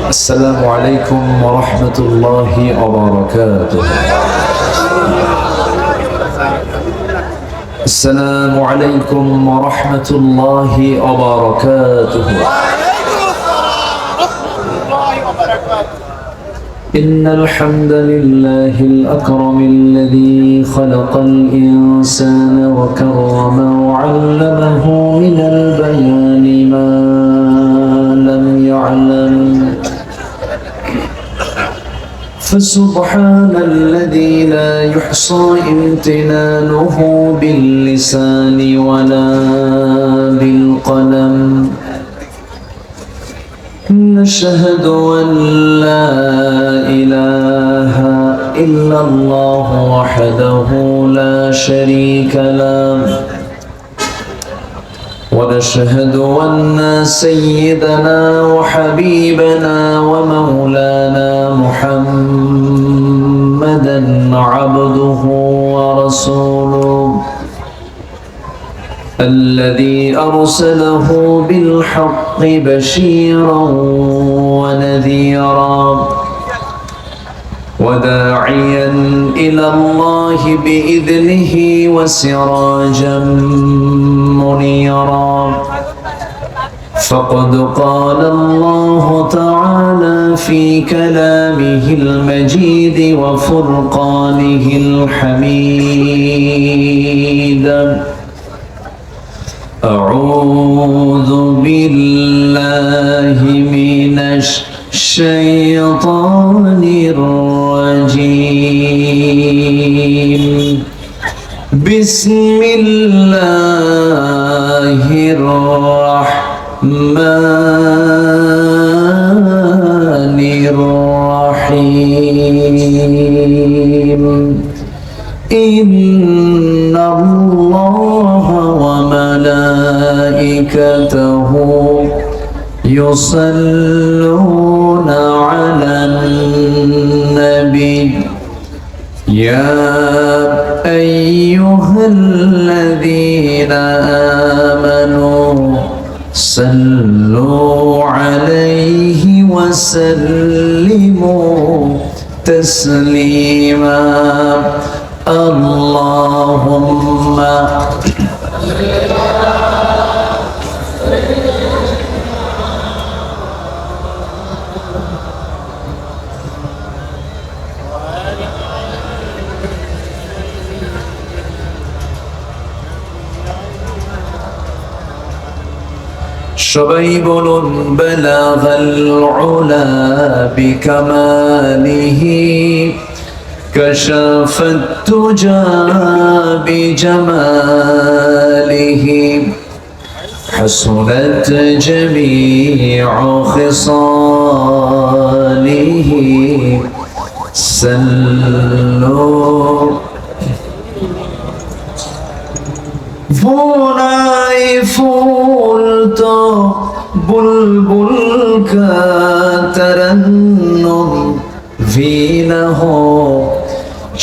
السلام عليكم ورحمة الله وبركاته. السلام عليكم ورحمة الله وبركاته. إن الحمد لله الأكرم الذي خلق الإنسان وكرم وعلمه من البيان ما لم يعلم، فسبحان الذي لا يحصى امتنانه باللسان ولا بالقلم. نشهد أن لا إله إلا الله وحده لا شريك له، ونشهد أن سيدنا وحبيبنا ومولانا محمدا عبده ورسوله الذي أرسله بالحق بشيرا ونذيرا وداعيا إلى الله بإذنه وسراجا منيرا. فقد قال الله تعالى في كلامه المجيد وفرقانه الحميد: أعوذ بالله من الشيطان الرجيم. بسم الله الرحمن الرحيم. إن الله وملائكته يصلون على النبي يا أيها الذين آمنوا صلوا عليه وسلموا تسليما. اللهم সবাই বলুন বালাগাল উলা বিকামালিহি কাশাফাত তুজা বিজামালিহি হাসুনাত জামিউ খিসালিহি সাল্লু ফুলাই ফুল তো बुलबुल का तरन्नुम भी न हो,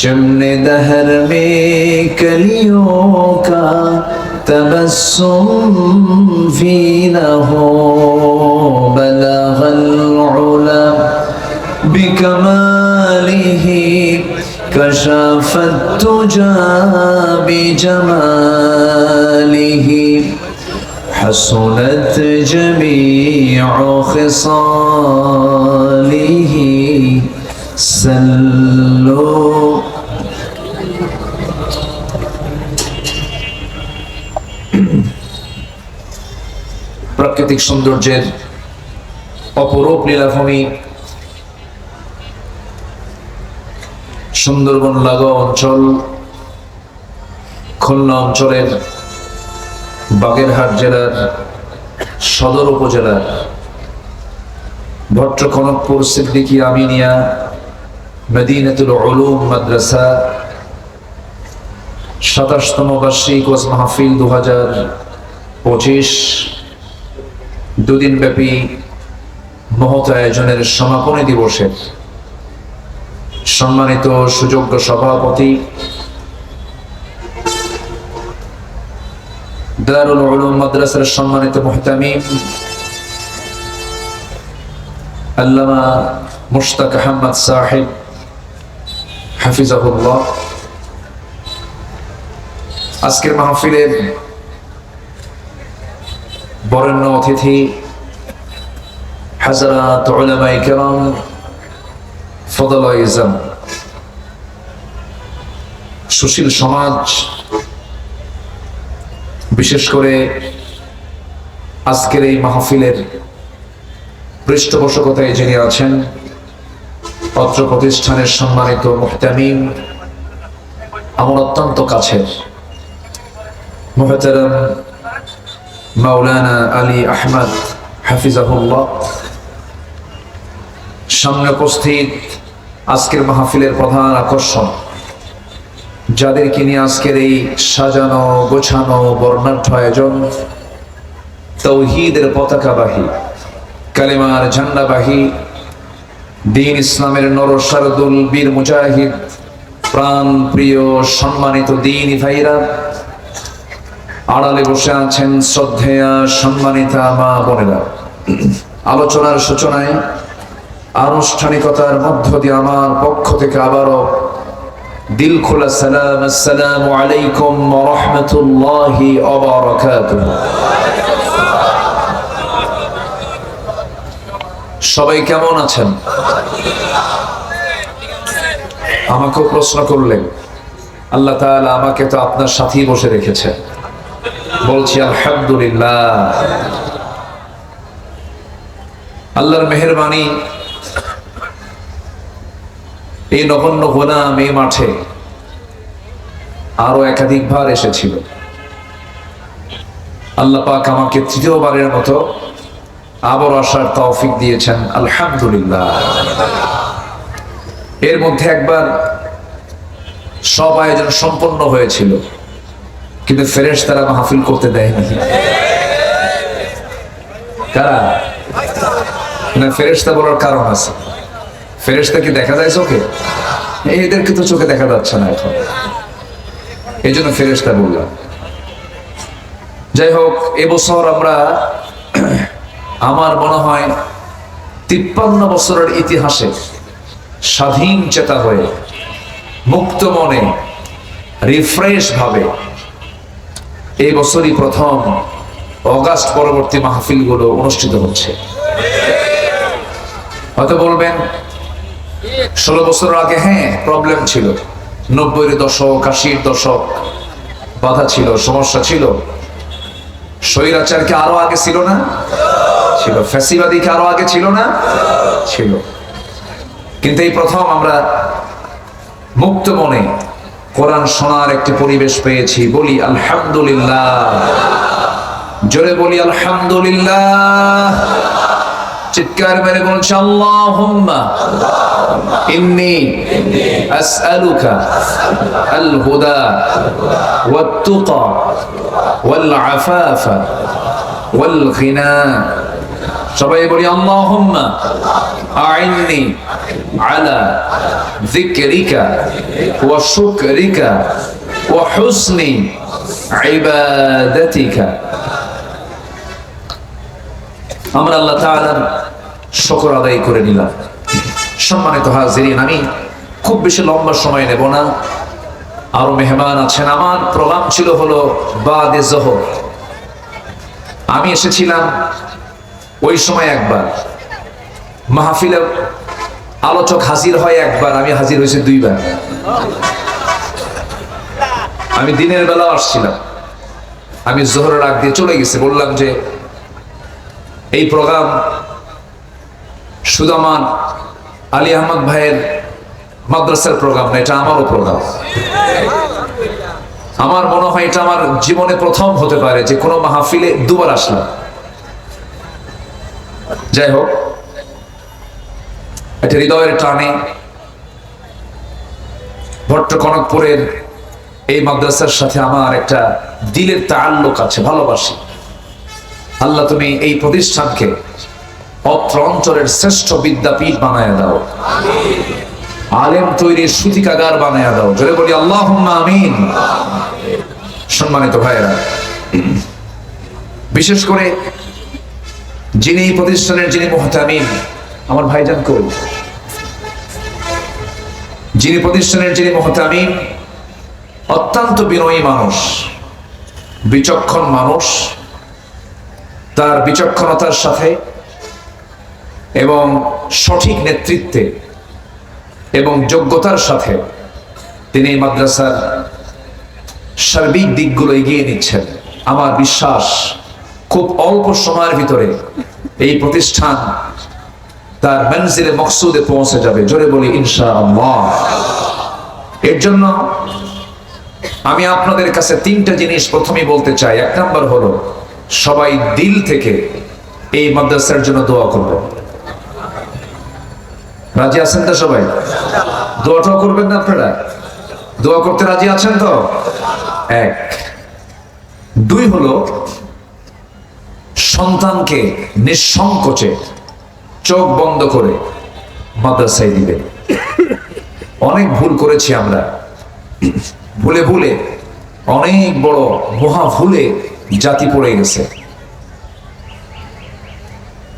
चमने दहर में कलियों का तबस्सुम भी न हो। बलगल उला बिकमालिही कशफत तुजा बिजमालिही حسنت جميع خصاله صلوا প্রাকৃতিক সৌন্দর্যের অপরূপ লীলাভূমি সুন্দরবন লাগোয়া অঞ্চল খুলনা অঞ্চলের বাগেরহাট জেলার সদর উপজেলার ভট্টখনকপুর সিদ্দিকী আমিনিয়া মদিনাতুল উলুম মাদ্রাসা ২৭তম বার্ষিক ওয়াজ মাহফিল ২০২৫ দুদিন ব্যাপী মহৎ আয়োজনের সমাপনী দিবসের সম্মানিত সুযোগ্য সভাপতি দারুল উলুম মাদ্রাসার সম্মানিত মুহতামিম আল্লামা মুশতাক আহমদ সাহেব হাফিজাহুল্লাহ। আজকের মাহফিলের বরেণ্য অতিথি হাজরাত উলামায়ে কেরাম, ফদলায়ে ইজম, সুশীল সমাজ, বিশেষ করে আজকের এই মাহফিলের পৃষ্ঠপোষকতায় যিনি আছেন অত্র প্রতিষ্ঠানের সম্মানিত মুহতামিম, আমার অত্যন্ত কাছের মুহতারাম মাওলানা আলী আহমদ হাফিজাহুল্লাহ, সামনে উপস্থিত আজকের মাহফিলের প্রধান আকর্ষণ, যাদেরকে নিয়ে আজকের এই সাজানো গোছানো বর্ণাঢ্য আয়োজন, তাওহীদের পতাকাবাহী, কালেমার ঝান্ডাবাহী, দ্বীন ইসলামের নরসারদুল বীর মুজাহিদ, প্রাণ প্রিয় সম্মানিত দ্বীনী ভাইরা, আড়ালে বসে আছেন শ্রদ্ধেয়া সম্মানিতা মা বোনেরা। আলোচনার সূচনায় আনুষ্ঠানিকতার মধ্য দিয়ে আমার পক্ষ থেকে আবারও দিল খোলা সালাম, আসসালামু আলাইকুম ওয়া রাহমাতুল্লাহি ওয়া বারাকাতুহু। সবাই কেমন আছেন? আমাকেও প্রশ্ন করলেন, আল্লাহ তাআলা আমাকে তো আপনার সাথেই বসে রেখেছে, বলছি আলহামদুলিল্লাহ। আল্লাহর মেহেরবানি, এই নগণ্য গোলাম এই মাঠে আরো একাধিকবার এসেছিল। আল্লাহ পাক আমাকে তৃতীয়বারের মতো আবার আসার তৌফিক দিয়েছেন, আলহামদুলিল্লাহ। এর মধ্যে একবার সব আয়োজন সম্পন্ন হয়েছিল, কিন্তু ফেরেশতারা মাহফিল করতে দেয়নি। কারা? না, ফেরেশতা বলার কারণ আছে। ফেরেশতা কি দেখা যায় চোখে? এদেরকে তো চোখে দেখা যাচ্ছে না এখন, এই জন্য ফেরেশতা বললাম। যাই হোক, এবছর আমরা, আমার মনে হয় 53 বছরের ইতিহাসে স্বাধীন চেতা হয়ে মুক্ত মনে রিফ্রেশ ভাবে এই বছরই প্রথম অগাস্ট পরবর্তী মাহফিলগুলো অনুষ্ঠিত হচ্ছে। হয়তো বলবেন 16 বছর আগে হ্যাঁ প্রবলেম ছিল, 90-এর দশক 80-এর দশক বাধা ছিল, সমস্যা ছিল। স্বৈরাচার কি আরো আগে ছিল না? ছিল। ফ্যাসিবাদী কি আরো আগে ছিল না? ছিল। কিন্তু এই প্রথম আমরা মুক্ত মনে কোরআন শোনার একটি পরিবেশ পেয়েছি। বলি আলহামদুলিল্লাহ, জোরে বলি আলহামদুলিল্লাহ, চিৎকার মেরে বলছি আল্লাহুম্মা ইন্নী আসআলুকা আল হুদা ওয়াত তুকা ওয়াল আফাফা ওয়াল গিনা। সবাই বলি আল্লাহুম্মা আইন্নি আলা যিকরিকা ওয়া শুকরিকা ওয়া হুসনি ইবাদাতিকা। আমরা আল্লাহ তাআলার শুকর আদায় করে নিলাম। সম্মানিত হাজিরিন, আমি খুব বেশি লম্বা সময় নেব না, আরো মেহমান আছেন। আমার প্রোগ্রাম ছিল হলো বাদে জোহর। আমি এসেছিলাম ওই সময় একবার, মাহফিলে আলোচক হাজির হয় একবার, আমি হাজির হয়েছি 2 বার। আমি দিনের বেলা আসছিলাম, আমি জোহরের আগ দিয়ে চলে গেছি। বললাম যে এই প্রোগ্রাম শুধু আমার আলী আহমদ ভাইয়ের মাদ্রাসার প্রোগ্রাম না, এটা আমারও প্রোগ্রাম। আমার মনে হয় এটা আমার জীবনে প্রথম হতে পারে যে কোনো মাহফিলে 2 বার আসলাম। যাই হোক, এটা হৃদয়ের টানে ভট্টকনকপুরের এই মাদ্রাসার সাথে আমার একটা দিলের তাআল্লুক আছে, ভালোবাসি। আল্লাহ তুমি এই প্রতিষ্ঠানকে অত্র অঞ্চলের শ্রেষ্ঠ বিদ্যাপীঠ বানায় দাও, আলেম তৈরির সুতিকাগার বানায় দাও। জোরে বলি আল্লাহুম্মা আমিন। সম্মানিত ভাইয়েরা, বিশেষ করে যিনি প্রতিষ্ঠানের যিনি মুহতামিম আমার ভাইজান কই? যিনি প্রতিষ্ঠানের যিনি মুহতামিম, অত্যন্ত বিনয়ী মানুষ, বিচক্ষণ মানুষ, তার বিচক্ষণতার সাথে এবং সঠিক নেতৃত্বে এবং যোগ্যতার সাথে তিনি মাদ্রাসার সার্বিক দিকগুলো এগিয়ে নিচ্ছেন। আমার বিশ্বাস খুব অল্প সময়ের ভিতরে এই প্রতিষ্ঠান তার মঞ্জিলে মকসুদে পৌঁছে যাবে। জোরে বলি ইনশাআল্লাহ। এর জন্য আমি আপনাদের কাছে তিনটা জিনিস প্রথমেই বলতে চাই। এক নাম্বার হলো, সবাই দিল থেকে এই মাদ্রাসার জন্য দোয়া করবেন। রাজি আছেন তো সবাই? দোয়াটাও করবেন না আপনারা? দোয়া করতে রাজি আছেন তো? এক। দুই হলো, সন্তানকে নিঃসংকোচে চোখ বন্ধ করে মাদ্রাসায় দিবেন। অনেক ভুল করেছি আমরা, ভুলে ভুলে অনেক বড় মহা ভুলে জাতি পড়ে গেছে।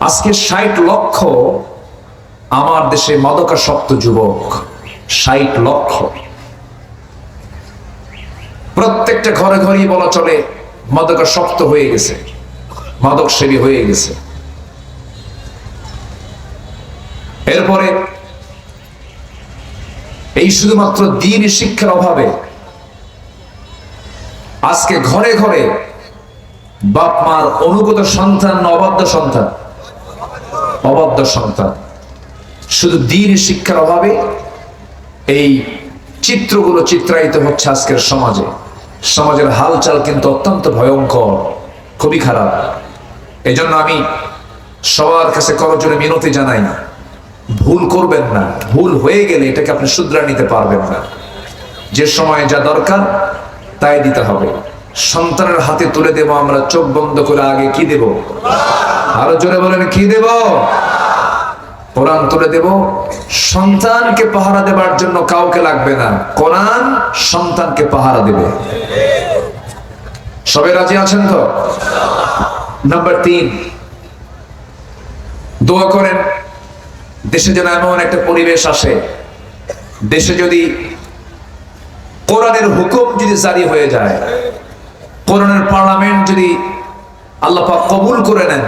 আজকে 60 লক্ষ আমার দেশে মাদকাসক্ত যুবক, 60 লক্ষ। প্রত্যেকটা ঘরে ঘরেই বলা চলে মাদকাসক্ত হয়ে গেছে, মাদক সেবী হয়ে গেছে। এরপরে এই শুধুমাত্র দ্বীনি শিক্ষার অভাবে আজকে ঘরে ঘরে বাপ মার অনুগত সন্তান, অবাধ্য সন্তান, অবাধ্য সন্তান, শুধু দ্বীনি শিক্ষার অভাবে এই চিত্রগুলো চিত্রায়িত হচ্ছে আজকের সমাজে। সমাজের হালচাল কিন্তু অত্যন্ত ভয়ঙ্কর, খুবই খারাপ। এই জন্য আমি সবার কাছে করজোড়ে মিনতি জানাই, ভুল করবেন না। ভুল হয়ে গেলে এটাকে আপনি শুধরা নিতে পারবেন না। যে সময় যা দরকার তাই দিতে হবে। সন্তানের হাতে তুলে দেব আমরা চোখ বন্ধ করে, আগে কি দেব? আরো জোরে বলেন, কি দেব? কোরআন তুলে দেব। সন্তানকে পাহারা দেবার জন্য কাউকে লাগবে না, কোরআন সন্তানকে পাহারা দেবে। সবাই রাজি আছেন তো? নাম্বার 3, দোয়া করেন দেশে যেন এমন একটা পরিবেশ আসে, দেশে যদি কোরআনের হুকুম যদি জারি হয়ে যায়, কোরআনের পার্লামেন্ট যদি আল্লাহ পাক কবুল করে নেন,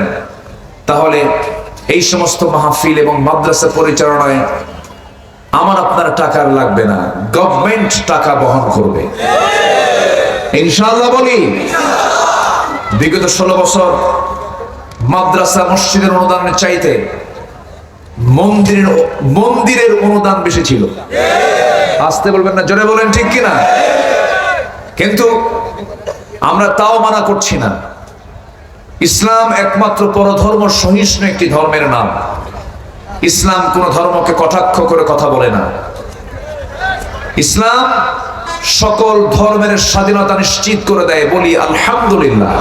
তাহলে এই সমস্ত মাহফিল এবং মাদ্রাসা পরিচালনায় আমার আপনার টাকার লাগবে না, গভর্নমেন্ট টাকা বহন করবে ইনশাআল্লাহ। বলি, বিগত 16 বছর মাদ্রাসা মসজিদের অনুদানের চাইতে মন্দিরের অনুদান বেশি ছিল। আসতে বলবেন না, জোরে বলেন ঠিক কিনা? কিন্তু আমরা তাও মানা করছি না। ইসলাম একমাত্র পরধর্ম সহিষ্ণু একটি ধর্মের নাম। ইসলাম কোন ধর্মকে কটাক্ষ করে কথা বলে না। ইসলাম সকল ধর্মের স্বাধীনতা নিশ্চিত করে দেয়। বলি আলহামদুলিল্লাহ।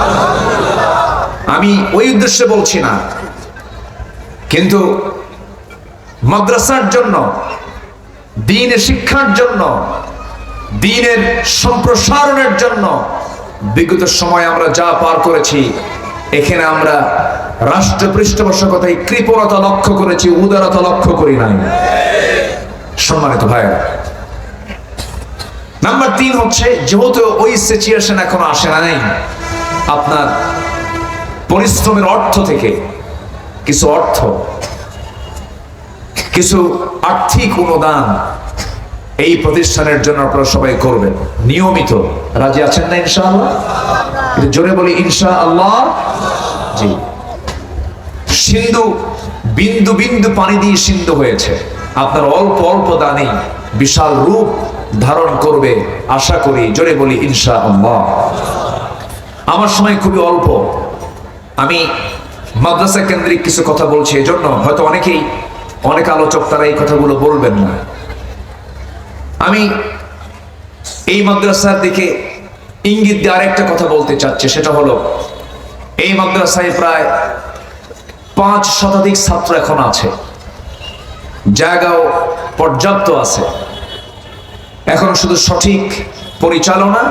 আমি ওই উদ্দেশ্যে বলছি না, কিন্তু মাদ্রাসার জন্য, দ্বীনের শিক্ষার জন্য, দ্বীনের সম্প্রসারণের জন্য বিগত সময় আমরা যা পার করেছি, এখানে আমরা রাষ্ট্র পৃষ্ঠপোষকতায় কৃপণতা লক্ষ্য করেছি, উদারতা লক্ষ্য করি নাই। সম্মানিত ভাইরা, নাম্বার 3 হচ্ছে, যেহেতু ওই সিচুয়েশন এখনো আসে নাই, আপনার পরিশ্রমের অর্থ থেকে কিছু অর্থ, কিছু আর্থিক অনুদান এই প্রতিষ্ঠানের জন্য আপনারা সবাই করবেন নিয়মিত। রাজি আছেন না ইনশাআল্লাহ? জোরে বলি ইনশাআল্লাহ। জি। সিন্ধু বিন্দু বিন্দু পানি দিয়ে সিন্ধু হয়েছে। আপনার অল্প অল্প দানে বিশাল রূপ ধারণ করবে আশা করি। জোরে বলি ইনশাআল্লাহ। আমার সময় খুবই অল্প, আমি মাদ্রাসা কেন্দ্রিক কিছু কথা বলছি, এজন্য হয়তো অনেক আলোচক তারা এই কথাগুলো বলবেন না। আমি এই মাদ্রাসার দিকে ইঙ্গিত দিয়ে আরেকটা কথা বলতে চাচ্ছি, সেটা হলো এই মাদ্রাসায় প্রায় 5 শতাধিক ছাত্র এখন আছে, জায়গাও পর্যাপ্ত আছে। এখন শুধু সঠিক পরিচালনা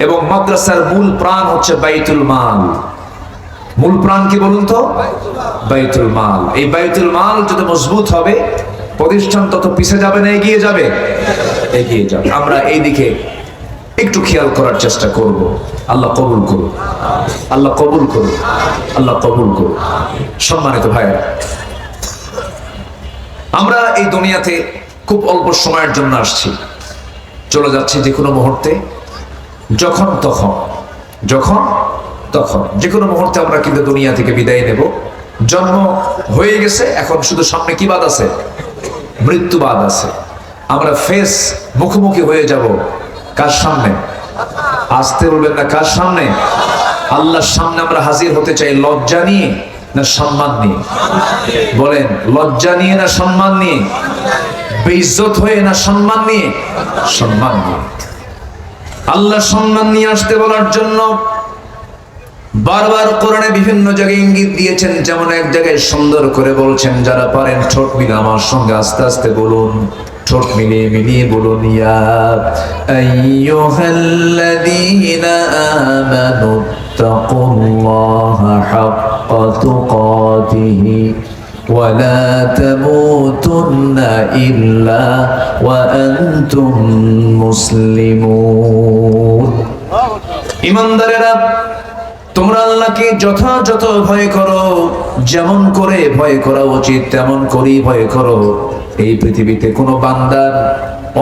এবং মাদ্রাসার মূল প্রাণ হচ্ছে বাইতুল মাল। মূল প্রাণ কি বলুন তো? বাইতুল মাল। এই বাইতুল মাল যত মজবুত হবে প্রতিষ্ঠান তত পিছে যাবে না এগিয়ে যাবে? এগিয়ে যাবে। আমরা এই দিকে একটু খেয়াল করার চেষ্টা করব। আল্লাহ কবুল করুন, আল্লাহ কবুল করুন, আল্লাহ কবুল করুন। সম্মানিত ভাইরা, আমরা এই দুনিয়াতে খুব অল্প সময়ের জন্য আসছি, চলে যাচ্ছি যে কোনো মুহূর্তে, যখন তখন যে কোনো মুহূর্তে আমরা কিন্তু দুনিয়া থেকে বিদায় নেব। জন্ম হয়ে গেছে, এখন শুধু সামনে কি বাদ আছে? মৃত্যুবাদ আছে। আমরা ফেস মুখোমুখি হয়ে যাব কার সামনে? আসতে বলবেন না, কার সামনে? আল্লাহর সামনে আমরা হাজির হতে চাই লজ্জা নিয়ে না সম্মান নিয়ে? বলেন, লজ্জা নিয়ে না সম্মান নিয়ে? বেইজ্জত হয়ে না সম্মান নিয়ে? সম্মান নিয়ে। আল্লাহ সম্মান নিয়ে আসতে বলার জন্য বারবার কোরআনে বিভিন্ন জায়গায় ইঙ্গিত দিয়েছেন। যেমন এক জায়গায় সুন্দর করে বলছেন, যারা পারেন ঠোঁট মিলে আমার সঙ্গে আস্তে আস্তে বলুন, ঠোঁট মিলিয়ে মিলিয়ে বলুন, ইয়া আইয়ুহাল্লাযীনা আমানু তাকুল্লাহা হাক্কা তুকাতিহি ওয়া লা তামুতুন্না ইল্লা ওয়া আনতুম মুসলিমুন। ঈমানদারেরা, তোমরা আল্লাহকে যথাযথ ভয় করো, যেমন করে ভয় করা উচিত তেমন করেই ভয় করো। এই পৃথিবীতে কোনো বান্দার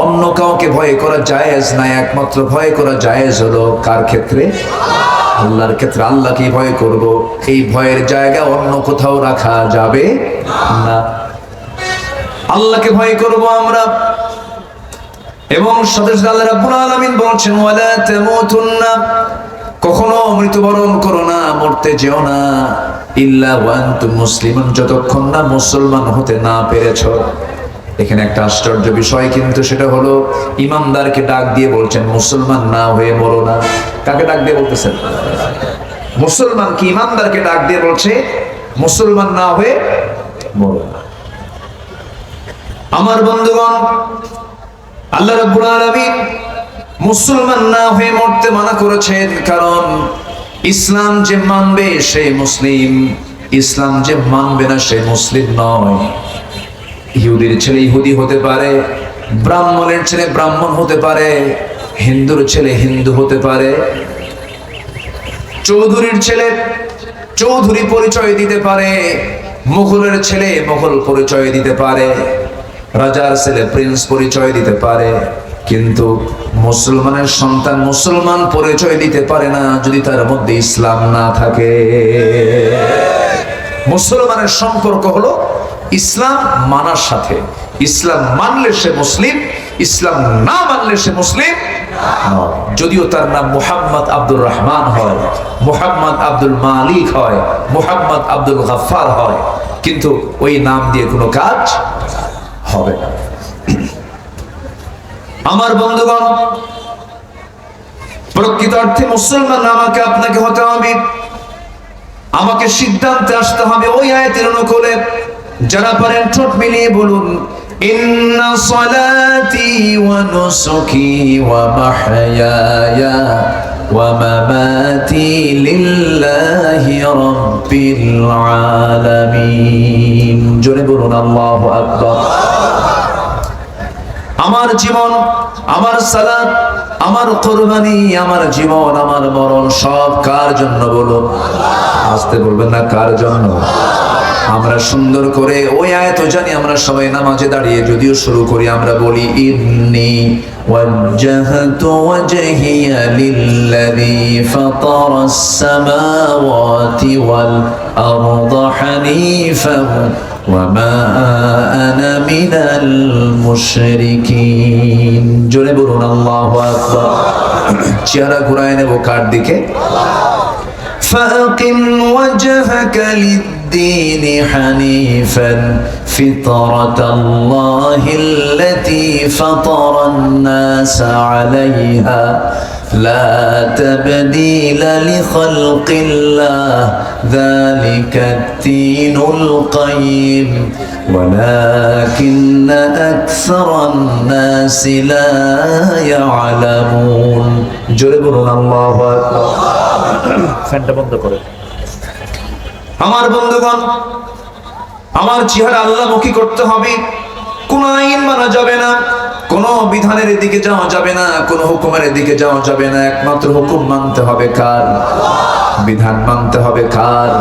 অন্য কাউকে ভয় করা জায়েজ না, একমাত্র ভয় করা জায়েজ হলো কার ক্ষেত্রে? আল্লাহর ক্ষেত্রে। আল্লাহকে ভয় করব, এই ভয়ের জায়গা অন্য কোথাও রাখা যাবে না। আল্লাহকে ভয় করব আমরা। এবং সাথে সাথে আল্লাহ রাব্বুল আলামিন বলছেন, ওয়ালা তামুতুন্না, কখনো মৃত্যুবরণ করো না, মরতে যেও না, ইল্লা ওয়া আনতুম মুসলিমুন, যতক্ষণ না মুসলমান হতে না পেরেছ। এখানে একটা আশ্চর্য বিষয় কিন্তু, সেটা হলো ইমানদারকে ডাক দিয়ে বলছেন মুসলমান না হয়ে মরো না। কাকে ডাক দিয়ে বলতেছেন? মুসলমান কি ইমানদারকে ডাক দিয়ে বলছে মুসলমান না হয়ে মরো না। আমার বন্ধুগণ, আল্লাহ রাব্বুল আলামিন মুসলমান না হয়ে মরতে মানা করেছেন, কারণ ইসলাম যে মানবে সে মুসলিম, ইসলাম যে মানবে না সে মুসলিম নয়। ইহুদির ছেলে ইহুদি হতে পারে, ব্রাহ্মণের ছেলে ব্রাহ্মণ হতে পারে, হিন্দুর ছেলে হিন্দু হতে পারে, চৌধুরীর ছেলে চৌধুরী পরিচয় দিতে পারে, মুঘলের ছেলে মুঘল পরিচয় দিতে পারে, রাজার ছেলে প্রিন্স পরিচয় দিতে পারে, কিন্তু মুসলমানের সন্তান মুসলমান পরিচয় দিতে পারে না যদি তার মধ্যে ইসলাম না থাকে। মুসলমানের সম্পর্ক হলো ইসলাম মানার সাথে। ইসলাম মানলে সে মুসলিম, ইসলাম না মানলে সে মুসলিম নয়। যদিও তার নাম মুহাম্মদ আব্দুর রহমান হয়, মুহাম্মদ আব্দুল মালিক হয়, মুহাম্মদ আব্দুল গফফার হয়, কিন্তু ওই নাম দিয়ে কোনো কাজ হবে না। আমার বন্ধুগণ, প্রকৃত অর্থে মুসলমান আমাকে আপনাকে হতে হবে। আমাকে সিদ্ধান্তে আসতে হবে ওই আয়াতের অনুকূলে। যারা পারেন ঠোঁট মিলিয়ে বলুন, ইন্না সালাতি ওয়া নুসুকি ওয়া মাহইয়ায়া ওয়া মামাতি লিল্লাহি রাব্বিল আলামিন। জোরে বলুন আল্লাহু আকবার। আমার জীবন, আমার সালাত, আমার কুরবানি, আমার জীবন, আমার মরণ সব কার জন্য বলুন? আসতে বলবেন না, কার জন্য? আমরা সুন্দর করে ওই আয়াত জানি, আমরা সবাই নামাজে দাঁড়িয়ে যদিও শুরু করি, আমরা বলি ইন্নী ওয়াজ্জাহতু ওয়াজহিয়া লিল্লাযী ফাতারাস সামাওয়াতি ওয়াল আরদা হানিফান ওয়া মা আনা মিনাল মুশরিকিন। জোরে বলুন আল্লাহু আকবার। চেহারা ঘুরায় নেব কার দিকে? ফাকিম ওয়াজহাকা লিদ-দীন হানিফান ফিতরাতাল্লাহিল্লাতী ফাতারান-নাসা আলাইহা লা তাবদীলা লিখালকিল্লাহ যালিকাদ-দীনুল কাইয়্যিম ওয়ালাকিন্না আকসারান-নাসি লা ইয়ালামুন। জোরে বলুন আল্লাহু আকবার। ফ্যানটা বন্ধ করে। আমার বন্ধুগণ, আমার চেহারা আল্লাহমুখী করতে হবে। কোন আইন মানা যাবে না, কোন বিধানের দিকে যাওয়া যাবে না, কোন হুকুমের দিকে যাওয়া যাবে না। একমাত্র হুকুম মানতে হবে কার? বিধান মানতে হবে কার?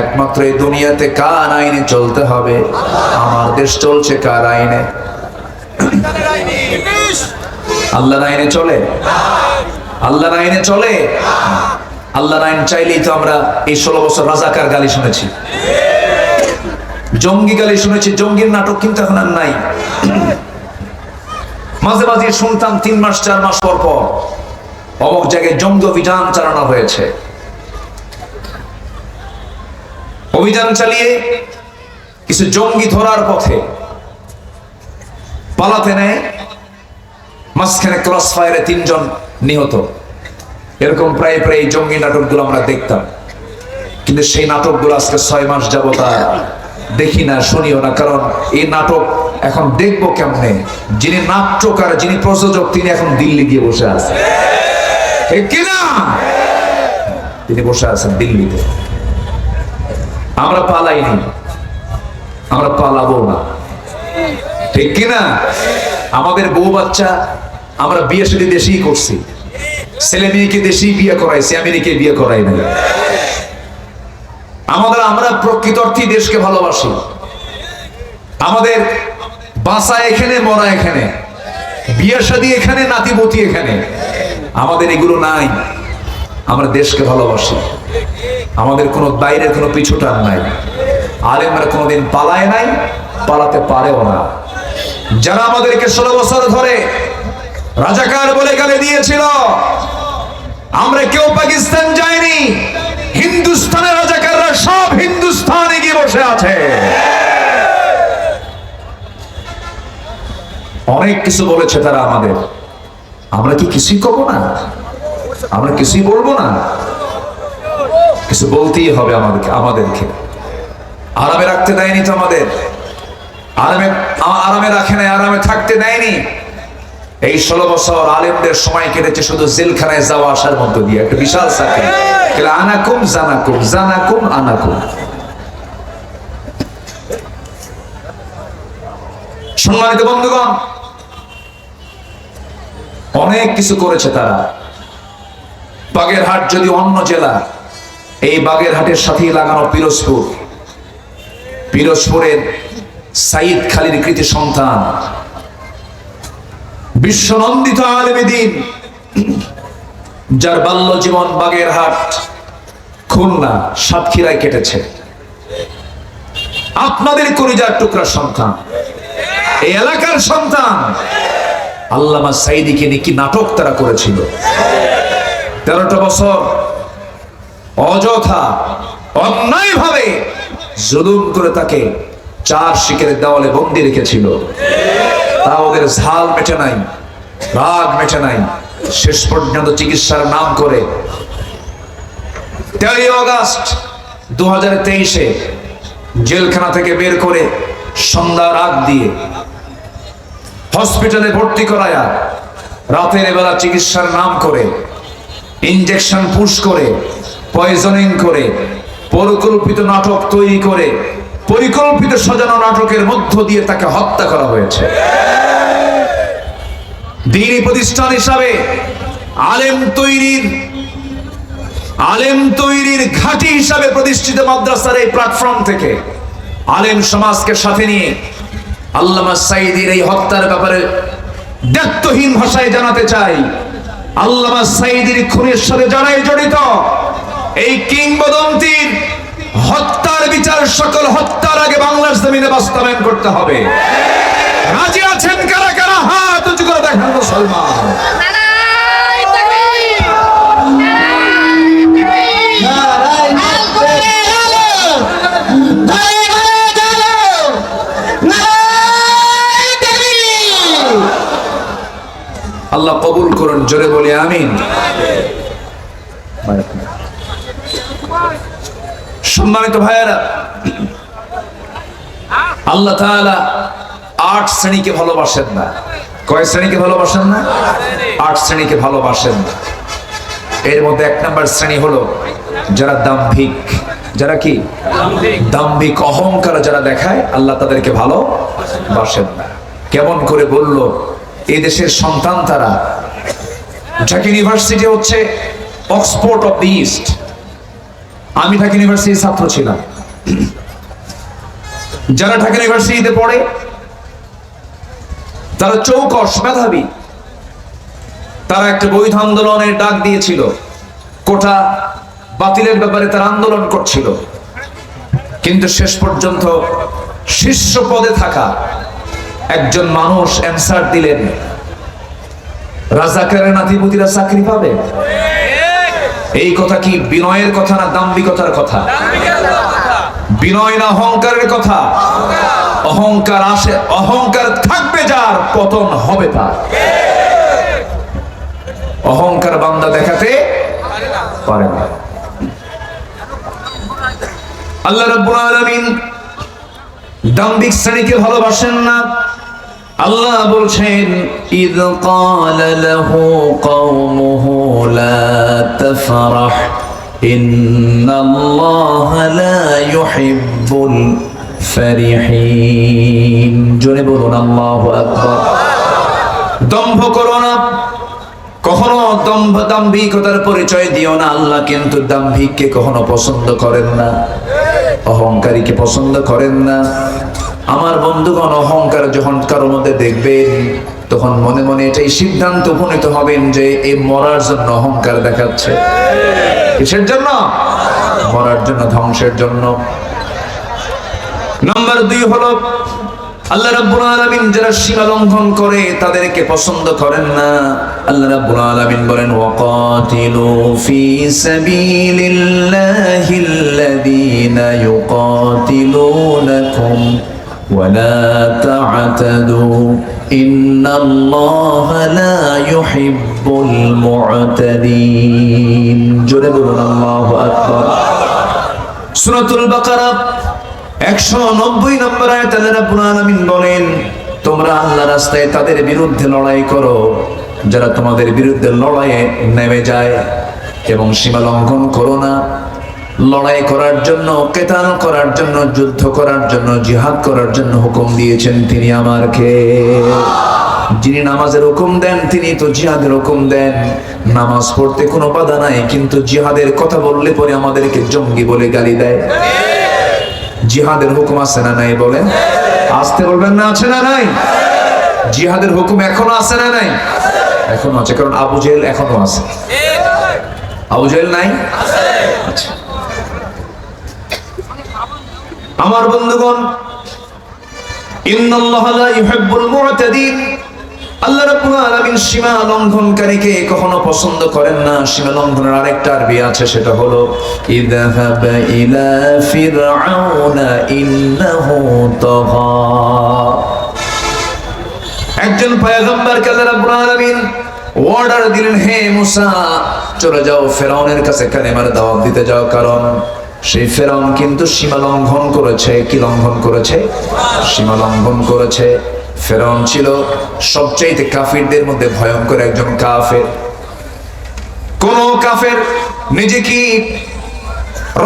একমাত্র এই দুনিয়াতে কার আইনে চলতে হবে? আমার দেশ চলছে কার আইনে? আল্লাহর আইনে চলে? আল্লাহর আইনে চলে? আল্লাহর আইন চাইলেই তো আমরা এই 16 বছর রাজাকার গালি শুনেছি, জঙ্গি গালি শুনেছি। জঙ্গির নাটক কিন্তু এখন আর নাই। মাঝে মাঝে শুনতাম 3 মাস 4 মাস পর পর অমুক জায়গায় জঙ্গি অভিযান চালানো হয়েছে। অভিযান চালিয়ে কিছু জঙ্গি ধরার পথে পালাতে নেয়, মাঝখানে ক্রস ফায়ারে 3 জন নিহত। এরকম প্রায় প্রায় জঙ্গি নাটকগুলো আমরা দেখতাম, কিন্তু সেই নাটকগুলো আজকে 6 মাস যাবত আর দেখি না, শুনিও না। কারণ এই নাটক এখন দেখবো কেমনে? যিনি নাট্যকার, যিনি প্রযোজক, তিনি এখন দিল্লি গিয়ে বসে আছেন, ঠিক কিনা? তিনি বসে আছেন দিল্লিতে। আমরা পালাইনি, আমরা পালাবো না, ঠিক কিনা? আমাদের বউ বাচ্চা আমরা বিয়ে শাদী দেশেই করছি, ছেলে মেয়েকে দেশেই বিয়ে করাইছি, আমেরিকায় বিয়ে করাই নাই। আমরা প্রকৃত অর্থে দেশকে ভালোবাসি। আমাদের বাসা এখানে, মরা এখানে, বিয়ে শাদী এখানে, নাতিপতি এখানে। আমাদের এগুলো নাই। আমরা দেশকে ভালোবাসি। আমাদের কোনো বাইরের কোনো পিছুটান নাই। আলেমরা কোনোদিন পালায় নাই, পালাতে পারেও না। যারা আমাদেরকে 16 বছর ধরে রাজাকার বলে গালি দিয়েছিল, আমরা কেউ পাকিস্তান যাইনি। হিন্দুস্তানের রাজাকাররা সব হিন্দুস্তানে গিয়ে বসে আছে। অনেক কিছু বলেছে তারা আমাদের, আমরা কি কিছুই করবো না? আমরা কিছুই বলবো না? কিছু বলতেই হবে আমাদেরকে। আরামে রাখতে দেয়নি তো আমাদের, আরামে রাখে নাই, আরামে থাকতে দেয়নি। এই 16 বছর আলেমদের সময় কেটেছে শুধু জেলখানায় যাওয়া আসার মধ্য দিয়ে। একটা বিশাল সাথে আনাকুম জানাকুম, জানাকুম আনাকুম। সম্মানিত বন্ধুগণ, অনেক কিছু করেছে তারা। বাগেরহাট যদি অন্য জেলা, এই বাগেরহাটের সাথেই লাগানো পিরোজপুর। পিরোজপুরের সাইদ খালির কৃতি সন্তান, বিশ্বনন্দিত আলেমে দ্বীন, যার বাল্য জীবন বাগেরহাট, খুলনা, সাতক্ষীরায় কেটেছে। আপনাদের কলিজার টুকরা সন্তান, এই এলাকার সন্তান। আল্লামা সাইদিকে নিয়ে কি নাটক তারা করেছিল! 13টা বছর অযথা অন্যায়ভাবে জুলুম করে তাকে 4 শিকের দেওয়ালে বন্দী রেখেছিল। তা ওদের ঝাল মেটে নাই, রাগ মেটে নাই। শেষ পর্যন্ত চিকিৎসার নাম করে 13 আগস্ট 2023-এ জেলখানা থেকে বের করে সন্ধ্যার আগ দিয়ে হসপিটালে ভর্তি করায়া রাতের বেলা চিকিৎসার নাম করে ইনজেকশন পুশ করে, পয়জনিং করে, পরিকল্পিত নাটক তৈরি করে, পরিকল্পিত সাজানো নাটকের মধ্য দিয়ে তাকে হত্যা করা হয়েছে। দ্বীনি প্রতিষ্ঠান হিসাবে আলেম তৈরির ঘাঁটি হিসাবে প্রতিষ্ঠিত মাদ্রাসার এই প্ল্যাটফর্ম থেকে আলেম সমাজকে সাথে নিয়ে আল্লামা সাইদির এই হত্যার ব্যাপারে দায়িত্বহীন ভাষায় জানাতে চাই, আল্লামা সাইদির খুনের সাথে যারাই জড়িত, এই কিংবদন্তির হত্যার বিচার সকল হত্যার আগে বাংলার জমিনে বাস্তবায়ন করতে হবে। রাজি আছেন কারা কারা? হাত উঁচু করে দেখান মুসলমান। আল্লাহ কবুল করুন, জোরে বলি আমিন। সম্মানিত ভাইয়েরা, আল্লাহ তাআলা 8 শ্রেণীকে ভালোবাসেন না। কয় শ্রেণীকে ভালোবাসেন না? 8 শ্রেণীকে ভালোবাসেন না। এর মধ্যে 1 নম্বর শ্রেণী হলো যারা দাম্ভিক, যারা কি দাম্ভিক অহংকার যারা দেখায় আল্লাহ তাদেরকে ভালোবাসেন না। কেমন করে বলল, এই দেশের সন্তান তারা। ঢাকা ইউনিভার্সিটি হচ্ছে অক্সফোর্ড অফ দি ইস্ট। আমি ঢাকা ইউনিভার্সিটির ছাত্র ছিলাম। যারা ঢাকা ইউনিভার্সিটিতে পড়ে তারা চৌকস মেধাবী। তারা একটা বৈধ আন্দোলনের ডাক দিয়েছিল, কোটা বাতিলের ব্যাপারে তারা আন্দোলন করছিল। কিন্তু শেষ পর্যন্ত শীর্ষ পদে থাকা একজন মানুষ অ্যানসার দিলেন, রাজাকারের নাতিপুতিরা চাকরি পাবে। এই কথা কি বিনয়ের কথা না দাম্ভিকতার কথা? বিনয় না অহংকারের কথা? অহংকার আসে, অহংকার থাকবে যার, পতন হবে তার। অহংকার বান্দা দেখাতে পারে না। আল্লাহ রাব্বুল আলামিন দাম্ভিক শ্রেণীকে ভালোবাসেন না। আল্লাহ বলছেন, ইয ক্বালা লাহু কওমুহু লা তাফরাহ ইন্নাল্লাহা লা ইউহিব্বুল ফারিহিন। জোরে বলুন আল্লাহু আকবার। দম্ভ করো না, কখনো দাম্ভিকতার পরিচয় দিও না। আল্লাহ কিন্তু দাম্ভিককে কখনো পছন্দ করেন না, অহংকারীকে পছন্দ করেন না। আমার বন্ধুগণ, অহংকার যখন কারোর মধ্যে দেখবেন তখন মনে মনে এটাই সিদ্ধান্ত উপনীত হবেন যে এই মরার জন্য অহংকার দেখাচ্ছে। কিসের জন্য? মরার জন্য, ধ্বংসের জন্য। নাম্বার 2 হলো, আল্লাহ রাব্বুল আলামিন যারা সীমা লঙ্ঘন করে তাদেরকে পছন্দ করেন না। আল্লাহ রাব্বুল আলামিন বলেন, ওয়াকাতিলু ফি সাবিলিল্লাহিল্লাযীনা ইউকাতিলুনাকুম ওয়ালা তা'তাদু ইন্নাল্লাহা লা ইউহিব্বুল মু'তাদিন। জোরে বলুন আল্লাহু আকবার। সূরাতুল বাকারা 190 নম্বর আয়াতে আল্লাহ রাব্বুল আলামিন বলেন, তোমরা আল্লাহর রাস্তায় তাদের বিরুদ্ধে লড়াই করো যারা তোমাদের বিরুদ্ধে লড়াইয়ে নেমে যায়, এবং সীমা লঙ্ঘন করো না। লড়াই করার জন্য, কিতাল করার জন্য, যুদ্ধ করার জন্য, জিহাদ করার জন্য হুকুম দিয়েছেন তিনি আমার কে? যিনি নামাজের হুকুম দেন তিনি তো জিহাদের হুকুম দেন। নামাজ পড়তে কোনো বাধা নাই, কিন্তু জিহাদের কথা বললে পরে আমাদেরকে জঙ্গি বলে গালি দেয়। জিহাদের হুকুম আছে না নাই বলেন? আসতে বলবেন না, আছে না নাই? জিহাদের হুকুম এখনো আছে না নাই? এখনো আছে, কারণ আবু জেহেল এখনো আছে। আবু জেহেল নাই? আচ্ছা। আমার বন্ধুগণ, ইন্নাল্লাহা লা ইউহিব্বুল মু'তাদিন। আল্লাহ রাব্বুল আলামিন সীমা লঙ্ঘনকারীকে কখনো পছন্দ করেন না। সীমা লঙ্ঘনের আরেকটা আরবি আছে, সেটা হলো ইযহাব ইলা ফিরআউনা ইন্নাহু তাগা। একজন পয়গম্বরকে আল্লাহ রাব্বুল আলামিন অর্ডার দিলেন, হে মুসা চলে যাও ফেরাউনের কাছে কালেমার দাওয়াত দিতে যাও, কারণ সেই ফেরাউন কিন্তু সীমা লঙ্ঘন করেছে। কি লঙ্ঘন করেছে? সীমা লঙ্ঘন করেছে। ফেরাউন ছিল সবচেয়ে কাফিরদের মধ্যে ভয়ঙ্কর একজন কাফের। কোন কাফের নিজে কি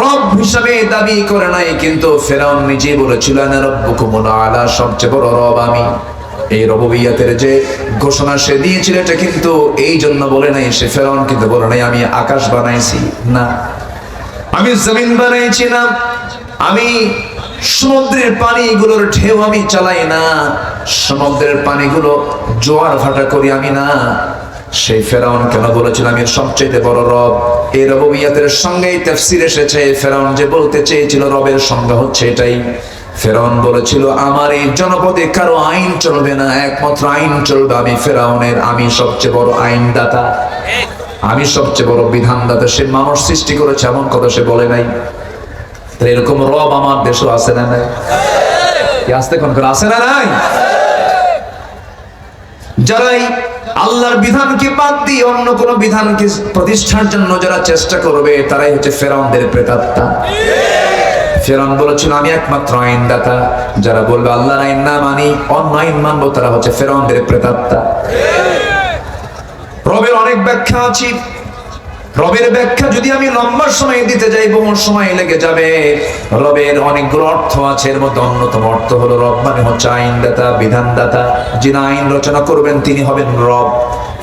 রব হিসাবে দাবি করে নাই, কিন্তু ফেরাউন নিজে বলেছিল, আনা রাব্বুকুমুল আলা, সবচেয়ে বড় রব আমি। এই রববিয়তের যে ঘোষণা সে দিয়েছিল, এটা কিন্তু এই জন্য বলে নাই। সে ফেরাউন কিন্তু বলে নাই আমি আকাশ বানাইছি, না আমি জমিন বানাইছি, না আমি সমুদ্রের পানিগুলোর ঢেউ আমি চালাই, না সমুদ্রের পানিগুলো জোয়ার ভাটা করি আমি, না। সেই ফেরাউন কেন বলেছিল আমি সবচেয়ে বড় রব? এই রববিয়তের সঙ্গেই তাফসীর এসেছে, ফেরাউন যে বলতে চেয়েছিল রবের সংজ্ঞা হচ্ছে এটাই। ফেরাউন বলেছিল আমার এই জনপদে কারো আইন চলবে না, একমাত্র আইন চলবে আমি ফেরাউনের। আমি সবচেয়ে বড় আইনদাতা, আমি সবচেয়ে বড় বিধানদাতা। সে মানুষ সৃষ্টি করেছে এমন কথা সে বলে নাই। এরকম রব আমার দেশও আছে না নাই? আসতে কোন করে আছে না নাই? যারাই আল্লাহর বিধানকে বাদ দিয়ে অন্য কোন বিধানকে প্রতিষ্ঠার জন্য যারা চেষ্টা করবে, তারাই হচ্ছে ফেরাউনদের প্রেতাত্মা। ফেরাউন বলেছিল আমি একমাত্র আইনদাতা। যারা বলবে আল্লাহর আইন না মানি, অন্য আইন মানবো, তারা হচ্ছে ফেরাউনদের প্রেতাত্মা। রবের অনেক ব্যাখ্যা আছে। রবের ব্যাখ্যা যদি আমি লম্বা সময় দিতে যাই বহু সময় লেগে যাবে। রবের অনেকগুলো অর্থ আছে, এর মধ্যে অন্যতম অর্থ হলো রব মানে হচ্ছে আইনদাতা, বিধানদাতা। যিনি আইন রচনা করবেন তিনি হবেন রব।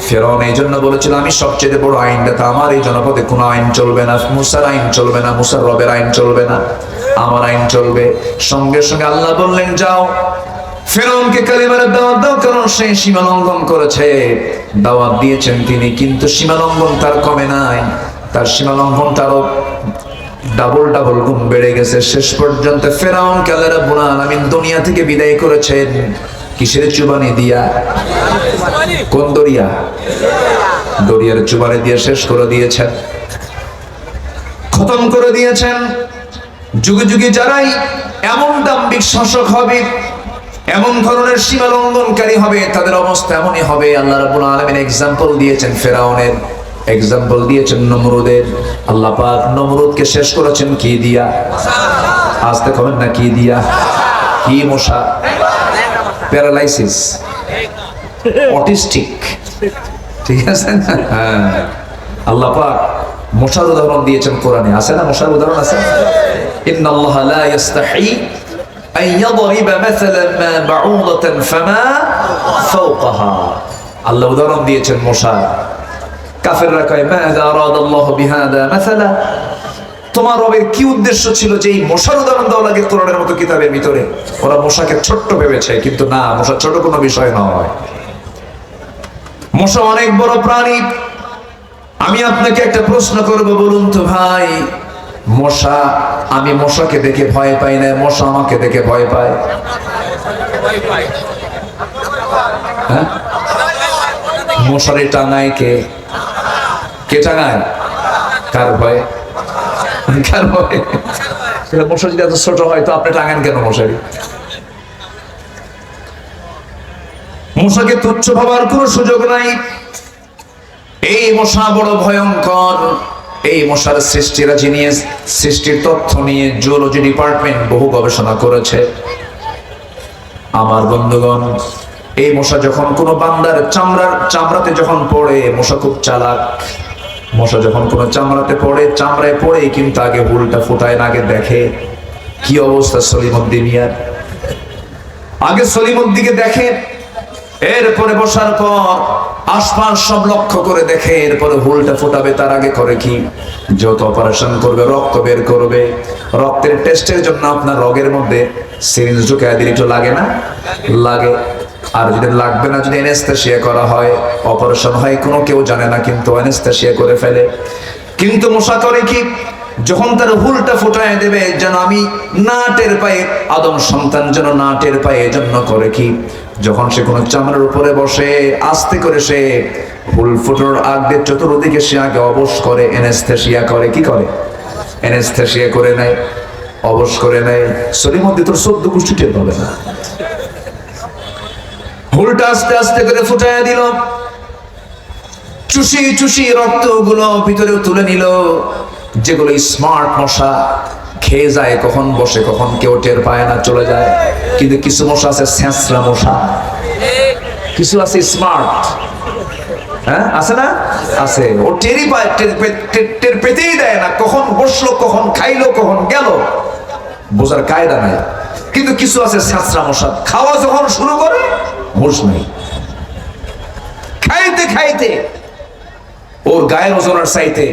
ফেরাউন এই জন্য বলেছিল আমি সবচেয়ে বড় আইনদাতা, আমার এই জনপদে কোনো আইন চলবে না, মুসার আইন চলবে না, মুসার রবের আইন চলবে না, আমার আইন চলবে। সঙ্গে সঙ্গে আল্লাহ বললেন যাও ফেরাউনকে কালিমার দাওয়াত দাও, কারণ সে সীমা লঙ্ঘন করেছে। দাওয়াত দিয়েছেন তিনি, কিন্তু সীমা লঙ্ঘন তার কমে নাই, তার সীমা লঙ্ঘন তারও ডাবল গুণ বেড়ে গেছে। শেষ পর্যন্ত ফেরাউনকে আল্লাহ রাব্বুল আলামিন দুনিয়া থেকে বিদায় করেছেন কিসের চুবানি দিয়া? কোন দরিয়া? দরিয়ার চুবানি দিয়ে শেষ করে দিয়েছেন, খতম করে দিয়েছেন। যুগে যুগে যারাই এমন দাম্ভিক শাসক হবে, এমন ধরনের সীমা লঙ্ঘনকারী হবে, তাদের অবস্থা এমনই হবে। আল্লাহ রাব্বুল আলামিন এক্সাম্পল দিয়েছেন ফেরাউনের, এক্সাম্পল দিয়েছেন নমরুদের। আল্লাহ পাক নমরুদকে শেষ করেছেন কি দিয়া? আস্তে কমেন না, কি দিয়া? কি মশা? প্যারালাইসিস, অটিস্টিক, ঠিক আছে না? হ্যাঁ, আল্লাহ পাক মশার উদাহরণ দিয়েছেন কোরআনে, আছে না? মশার উদাহরণ আছে। ইন্নাল্লাহা লা ইস্তাহি আন ইয়াদরিবা মাসালান মা বাউদাতান ফামা ফাওকাহা। আল্লাহ উদাহরণ দিয়েছেন মশা। কাফেররা কয় মাযা আরাদাল্লাহু বিহাদা মাসালা, তোমার রবের কি উদ্দেশ্য ছিল যে এই মশার উদাহরণ দেওয়া লাগে কোরআনের মতো কিতাবের ভিতরে? ওরা মশাকে ছোট্ট ভেবেছে, কিন্তু না, মশা ছোট কোনো বিষয় নয়। মশা অনেক বড় প্রাণী। আমি আপনাকে একটা প্রশ্ন করব, বলুন তো ভাই, মশা, আমি মশাকে দেখে ভয় পাই না, মশা আমাকে দেখে ভয় পায়? হ্যাঁ, মশারে টাঙায় কে? কে টাঙায়? কার ভয়ে? কার ভয়ে? মশা যদি এত ছোট হয় তো আপনি টাঙান কেন মশারি? মশাকে তুচ্ছ ভাবার কোনো সুযোগ নাই। এই মশা বড় ভয়ঙ্কর। এই মশার সৃষ্টিরা জিনিস, সৃষ্টির তথ্য নিয়ে জুওলজি ডিপার্টমেন্ট বহু গবেষণা করেছে। আমার বন্ধুগণ, এই মশা যখন কোনো বান্দার চামড়াতে যখন পড়ে, মশা খুব চালাক। মশা যখন কোনো চামড়াতে পড়ে, চামড়ায় পড়ে কিন্তু আগে হুলটা ফুটায় না, আগে দেখে কি অবস্থা সলিমুদ্দিনিয়ার। আগে সলিমুদ্দিকে দেখে, এরপরে বসার পর আশপাশ সব লক্ষ্য করে দেখে, এরপরে হুলটা ফোটাবে। তার আগে করে কি? যত অপারেশন করবে, রক্ত বের করবে, রক্তের টেস্টের জন্য আপনার রগের মধ্যে সিরিঞ্জ ঢুকায় দিলে একটু লাগে না? লাগে। আর যদি লাগবে না, যদি অ্যানেস্থেসিয়া করা হয়, অপারেশন হয়, কোনো কেউ জানে না, কিন্তু অ্যানেস্থেসিয়া করে ফেলে। কিন্তু মশা করে কি? যখন তার হুলটা ফুটায় দেবে, যেন আমি না টের পাই, আদম সন্তান যেন না টের পায়, এজন্য করে কি? যখন সে কোনো চামড়ার উপরে বসে, আস্তে করে সে হুল ফুটোর আগে চতুর্দিকে সে আগে অবশ করে, অ্যানেস্থেসিয়া করে। কি করে? অ্যানেস্থেসিয়া করে নেয়, অবশ করে নেয়। সলিমুদ্দিন তোর 14 গোষ্ঠী টের পাবে না। হুলটা আস্তে আস্তে করে ফুটায় দিল, চুষি চুষি রক্তগুলো ভিতরে তুলে নিল। যেগুলো স্মার্ট মশা খেয়ে যায়, কখন বসে কখন কেউ টের পায় না, চলে যায়। কিন্তু কিছু মশা আছে স্যাঁচরা মশা, কিছু আছে স্মার্ট। হ্যাঁ, আছে না? আছে। ও টেরই পায়, টের পেতেই দেয় না, কখন বসলো, কখন খাইলো, কখন গেল, বোঝার কায়দা নাই। কিন্তু কিছু আছে স্যাঁচরা মশা, খাওয়া যখন শুরু করে হুঁশ নেই। খাইতে খাইতে ওর গায়ের ওজনের চাইতে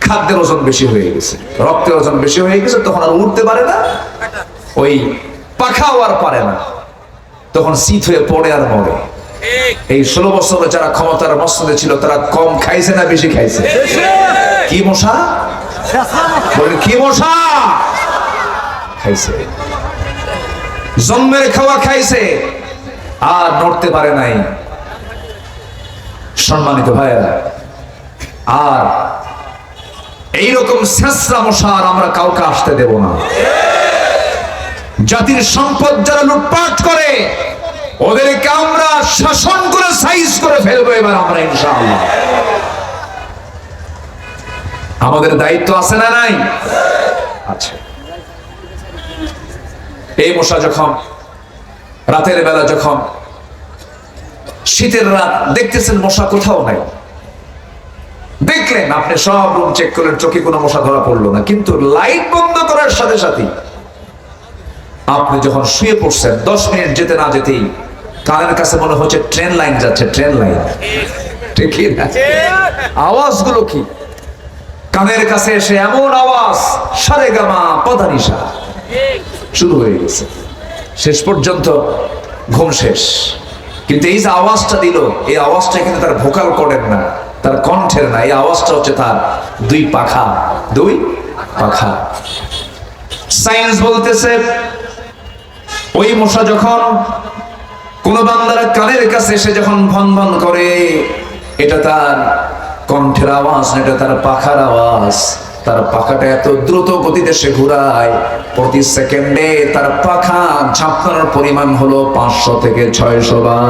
খাদ্যের ওজন বেশি হয়ে গেছে, রক্তের ওজন বেশি হয়ে গেছে, তখন আর উঠতে পারে না, ওই পাখাও আর পারে না, তখন শীত হয়ে পড়ে আর মরে। এই 16 বছরে যারা ক্ষমতার মসনদে ছিল, তারা কম খাইছে না বেশি খাইছে? কি মশা? বলেন কি মশা খাইছে? জন্মের খাওয়া খাইছে, আর নড়তে পারে নাই। সম্মানিত ভাইয়েরা, আর এইরকম শেষরা মশার আমরা কাউকে আসতে দেব না। জাতির সম্পদ যারা লুটপাট করে, ওদেরকে আমরা শাসন করে সাইজ করে ফেলবো এবার আমরা, ইনশাআল্লাহ। আমাদের দায়িত্ব আছে না নাই? আছে। এই মশা যখন রাতের বেলা, যখন শীতের রাত, দেখতেছেন মশা কোথাও নাই, দেখলেন, আপনি সব রুম চেক করলেন, চোখে কোনো মশা ধরা পড়লো না, কিন্তু লাইট বন্ধ করার সাথে সাথে আপনি যখন শুয়ে পড়ছেন 10 মিনিট যেতে না যেতেই কানের কাছে মনে হচ্ছে ট্রেন লাইন যাচ্ছে, ট্রেন লাইন। ঠিক না? আওয়াজগুলো কি কানের কাছে এসে এমন আওয়াজ, সারেগামা পদানিসা শুরু হয়ে গেছে, শেষ পর্যন্ত ঘুম শেষ। কিন্তু এই যে আওয়াজটা দিল, এই আওয়াজটা কিন্তু তার ভোকাল কর্ডের না, তার কণ্ঠের না, এই আওয়াজটা হচ্ছে তার দুই পাখা, দুই পাখা। সায়েন্স বলতেছে ওই মশা যখন কোন বান্দার কানের কাছে এসে যখন ভন ভন করে, এটা তার কণ্ঠের আওয়াজ না, এটা তার পাখার আওয়াজ। তার পাখাটা এত দ্রুত গতিতে সে ঘুরায়, প্রতি সেকেন্ডে তার পাখা ঝাপটানোর পরিমাণ হলো 500 থেকে 600 বার।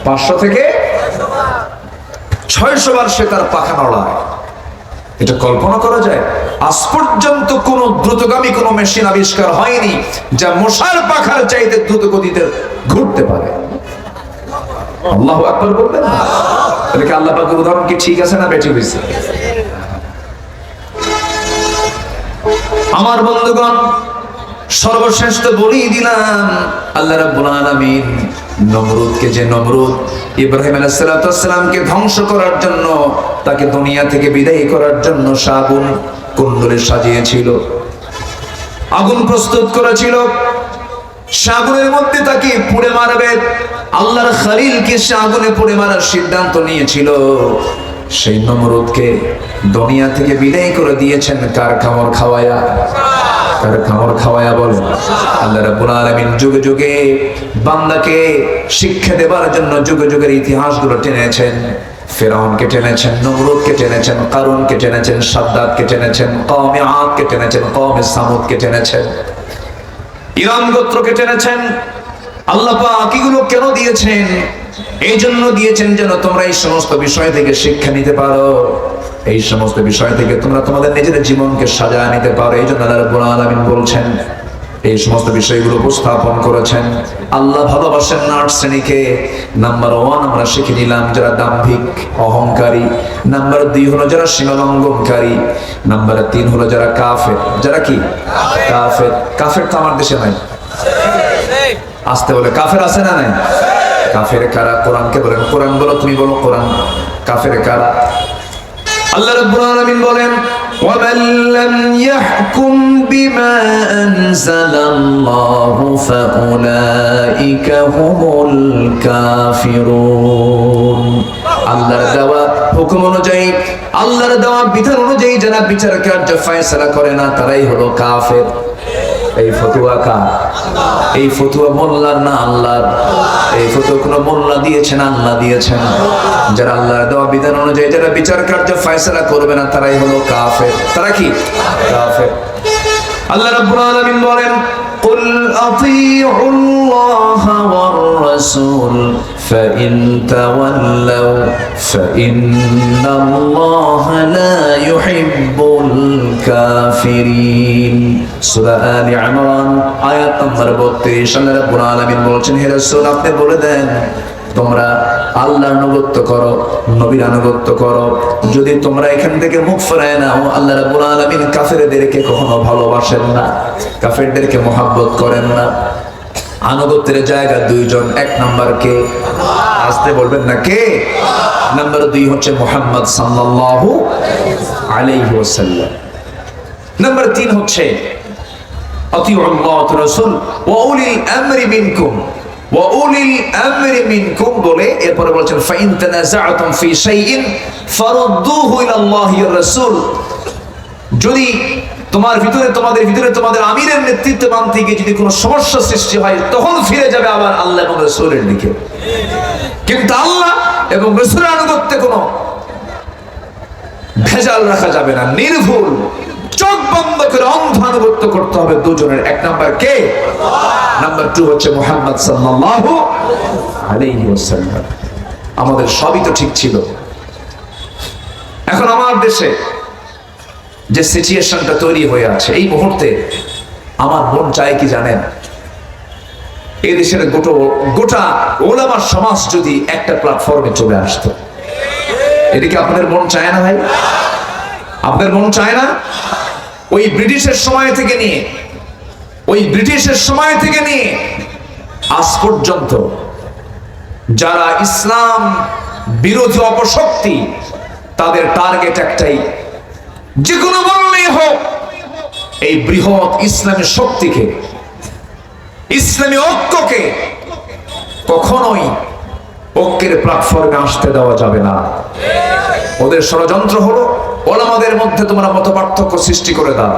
500 থেকে 600 বার সে তার পাখা নড়ায়। এটা কল্পনা করা যায়? আজ পর্যন্ত কোন দ্রুতগামী কোন মেশিন আবিষ্কার হয়নি যা মশার পাখার চাইতে দ্রুত গতিতে ঘুরতে পারে। আল্লাহু আকবার বলবেন না? তাহলে কি আল্লাহ পাকের উদাহরণ কি ঠিক আছে না বেঠিক হয়েছে? আমার বন্ধুগণ, সর্বশেষ তো বলেই দিলাম, আল্লাহ রাব্বুল আলামিন নমরুদকে, যে নমরুদ ইব্রাহিম আলাইহিস সালামকে ধ্বংস করার জন্য, তাকে দুনিয়া থেকে বিদায় করার জন্য আগুন কুণ্ডলে সাজিয়েছিল, আগুন প্রস্তুত করেছিল, আগুনের মধ্যে তাকে পুড়ে মারবে। আল্লাহর খলিলকে সে আগুনে পুড়ে মারার সিদ্ধান্ত নিয়েছিল। সেই নমরুদকে দুনিয়া থেকে বিদায় করে দিয়েছেন কার খামর খাওয়ায়া? কার খামর খাওয়ায়া বলেন? আল্লাহ রাব্বুল আলামিন যুগে যুগে বান্দাকে শিক্ষা দেবার জন্য যুগে যুগের ইতিহাসগুলো টেনেছেন। ফেরাউনকে টেনেছেন, নমরুদকে টেনেছেন, কারুনকে টেনেছেন, সাদ্দাতকে টেনেছেন, কওমে আদকে টেনেছেন, কওমে সামুদকে টেনেছেন, ইরান গোত্রকে টেনেছেন। আল্লাহ পাক এগুলো কেন দিয়েছেন? এই জন্য দিয়েছেন যেন তোমরা এই সমস্ত বিষয় থেকে শিক্ষা নিতে পারো, এই সমস্ত বিষয় থেকে তোমরা তোমাদের নিজেদের জীবনকে সাজায় নিতে পারো। এই জন্য আল্লাহ রাব্বুল আলামিন বলছেন, এই সমস্ত বিষয়গুলো উপস্থাপন করেছেন। আল্লাহ ভালোবাসেন 8 শ্রেণীকে। নাম্বার 1 আমরা শিখে নিলাম যারা দাম্ভিক, অহংকারী। নাম্বার 2 হলো যারা সীমালঙ্ঘনকারী। নাম্বার 3 হলো যারা কাফের। যারা কি? কাফের। কাফের তো আমার দেশে নাই, আসতে বলে কাফের আছে না নাই? কাফের কারা? কোরআনকে বলেন, কোরআন বলো, তুমি বলো কোরআন। কাফের কারা? আল্লাহ রাব্বুল আলামিন বলেন, وَمَن لَّمْ يَحْكُمْ بِمَا أَنزَلَ اللَّهُ فَأُولَٰئِكَ هُمُ الْكَافِرُونَ। আল্লাহর দেওয়া হুকুম অনুযায়ী, আল্লাহর দেওয়া বিধান অনুযায়ী যারা বিচার কার্য ফয়সালা করে না, তারাই হলো কাফের। এই ফতোয়া কার? এই ফতোয়া মোল্লার না আল্লাহর? এই ফতোয়া কোন মোল্লা দিয়েছেন? আল্লাহ দিয়েছেন। যারা আল্লাহর দেওয়া বিধান অনুযায়ী যারা বিচার কার্য ফয়সালা করবে না, তারাই হলো কাফের। তারা কি? কাফের। আল্লাহ রাব্বুল আলামিন বলেন, কুল আতিউল্লাহা ওয়ার রাসূল ফাইন তাওয়াল্লাউ ফাইন্নাল্লাহা লা ইউহিব্বুল কাফিরিন। সূরা আলে ইমরান আয়াত নম্বর 32। আল্লাহ রাব্বুল আলামিন বলেন, হে রাসূল আপনি বলে দেন তোমরা আল্লাহর আনুগত্য করো, নবীর আনুগত্য করো। যদি তোমরা এখান থেকে মুখ ফিরায় নাও, আল্লাহ রাব্বুল আলামিন কাফেরদেরকে কখনো ভালোবাসেন না, কাফেরদেরকে মহব্বত করেন না। আনুগত্যের জায়গা 2 জন। 1 নাম্বার কে? আসতে বলবেন না কে? নাম্বার 2 হচ্ছে মুহাম্মদ সাল্লাল্লাহু আলাইহি ওয়াসাল্লাম। নাম্বার 3 হচ্ছে আতিউল্লাহ ওয়া রাসূল ওয়া উলিল আমরি মিনকুম। ওয়াউলিল আমরি মিনকুম বলে এরপরে বলেছেন, ফাইন তানাযাআতুম ফি শাইইন ফারুদ্দুহু ইলাল্লাহি ওয়া রাসূল। যদি তোমাদের ভিতরে তোমাদের আমিরের নেতৃত্ববান থেকে যদি কোনো সমস্যা সৃষ্টি হয়, তখন ফিরে যাবে আবার আল্লাহ এবং রাসূলের দিকে। কিন্তু আল্লাহ এবং রাসূলের আনুগত্যে কোনো ভেজাল রাখা যাবে না, নির্ভুল চোখ বন্ধ করে অন্ধ আনুগত্য করতে হবে 2 জনের। 1 নাম্বার কে? নাম্বার 2 হচ্ছে মুহাম্মদ সাল্লাল্লাহু আলাইহি ওয়াসাল্লাম। আমাদের সবই তো ঠিক ছিল। এখন আমার দেশে যে সিচুয়েশনটা তৈরি হয়ে আছে, এই মুহূর্তে আমার মন চায় কি জানেন? এই দেশের গোটা ওলামা সমাজ যদি একটা প্ল্যাটফর্মে চলে আসতো, এদিকে আপনাদের মন চায় না ভাই? আপনাদের মন চায় না? ওই ব্রিটিশের সময় থেকে নিয়ে আজ পর্যন্ত যারা ইসলাম বিরোধী অপশক্তি, তাদের টার্গেট একটাই, যে কোনো বললেই হোক এই বৃহৎ ইসলামী শক্তিকে, ইসলামী ঐক্যকে কখনোই ঐক্যের প্ল্যাটফর্মে আসতে দেওয়া যাবে না। ওদের ষড়যন্ত্র হলো ওলামাদের মধ্যে তোমরা মত পার্থক্য সৃষ্টি করে দাও,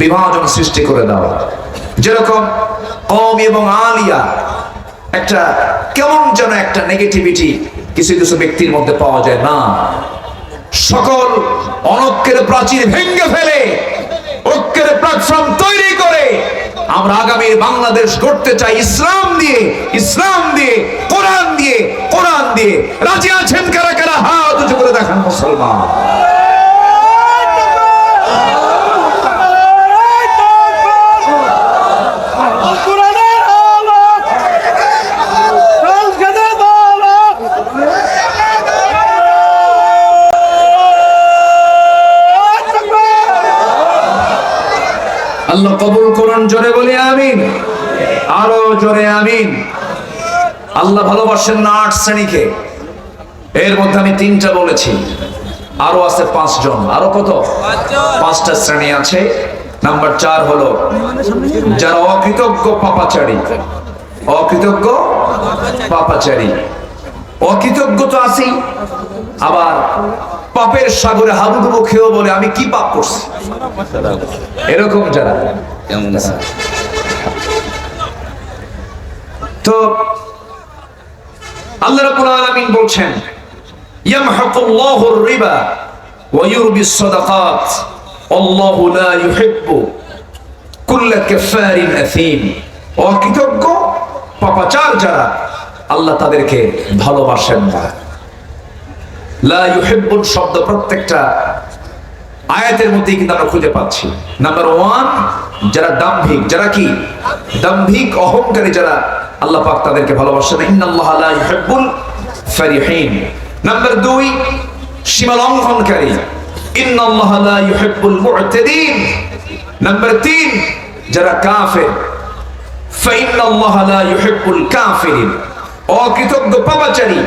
বিভাজন সৃষ্টি করে দাও। যেরকম কওমি এবং আলিয়া একটা কেমন যেন একটা নেগেটিভিটি কিছু কিছু ব্যক্তির মধ্যে পাওয়া যায় না। সকল অনৈক্যের প্রাচীর ভেঙে ফেলে ঐক্যের প্ল্যাটফর্ম তৈরি করে আমরা আগামীর বাংলাদেশ গড়তে চাই ইসলাম দিয়ে, কোরআন দিয়ে। রাজি আছেন কারা কারা? হাত উঁচু করে দেখান মুসলমান। আল্লাহ কবুল করুন, জোরে বলি আমিন, আরো জোরে আমিন। আল্লাহ ভালোবাসেন না 8 শ্রেণীকে, এর মধ্যে আমি 3টা বলেছি, আরো আছে 5 জন। আরো কত? 5টা শ্রেণী আছে। নাম্বার 4 হলো যারা অকৃতজ্ঞ পাপাচারী। অকৃতজ্ঞ তো আছি, আবার পাপের সাগরে হাবুডুবু খেয়েও বলে আমি কি পাপ করছি, এরকম যারা কেমন আছে। তো আল্লাহ রাব্বুল আলামিন বলছেন ইয়ামহাকুল্লাহুর রিবা ওয়া ইউরবিস সাদাকাত আল্লাহু লা ইউহিব্বু কুল্লা কাফারিন আথীম। অকৃতজ্ঞ পাপাচার যারা, আল্লাহ তাদেরকে ভালোবাসেন না। লা ইউহিব্বুন শব্দ প্রত্যেকটা আয়াতের মধ্যেই কিন্তু আমরা খুঁজে পাচ্ছি। নাম্বার 1 যারা দাম্ভিক, যারা কি দাম্ভিক অহংকারী, যারা আল্লাহ পাক তাদেরকে ভালোবাসেন না। ইন্নাল্লাহা লা ইউহিব্বুল ফারিহিন। নাম্বার 2 সীমা লঙ্ঘনকারী, ইন্নাল্লাহা লা ইউহিব্বুল মু'তাদিন। নাম্বার 3 যারা কাফের, ফাইন্নাল্লাহা লা ইউহিব্বুল কাফিরিন। অকৃতজ্ঞ পাপাচারী,